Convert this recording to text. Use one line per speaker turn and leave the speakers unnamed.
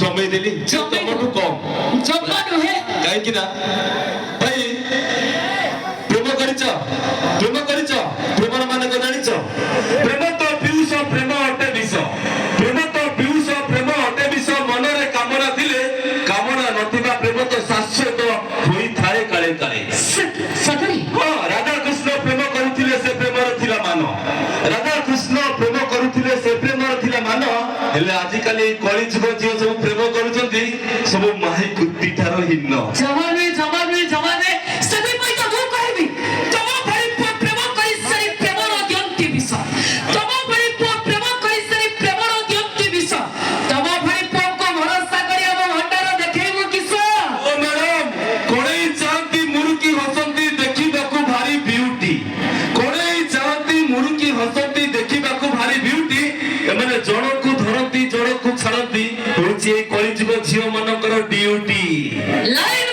जमे देली जमटू कम
जम्मा नुहे
कहीं ना भाई प्रेम करिच प्रेम मान को जानिच प्रेम तो पियूष प्रेम अटे विष प्रेम तो पियूष प्रेम अटे विष मन रे कामना थिले कामना नथिबा प्रेम तो शाश्वत होई थाए काले काले
सतरी
हां राधा कृष्ण प्रेम करुथिले से प्रेम रे थिला मान राधा कृष्ण प्रेम करुथिले से प्रेम रे थिला मान हेले आज काली कली जुग जे सब प्रेम करूचंती सब माही कुत्ती ठारो हिन्न
जवाने सदी पई तो दू कहबी तमा भरी प्रेम करी सरी प्रेम रो दियंती विष तमा भरी प्रेम करी सरी प्रेम रो दियंती विष तमा भरी प्रेम को भरोसा करी हम हंडार देखेबो किस
ओ मैडम कोणई चांती मुरुकी हसंती देखिबाकू भारी ब्यूटी कोणई चांती मुरुकी हसंती देखिबाकू भारी ब्यूटी एमाने जणकू धरती जणकू छाड़ती होची कली जुग झियो मानकर ड्यूटी
लाइन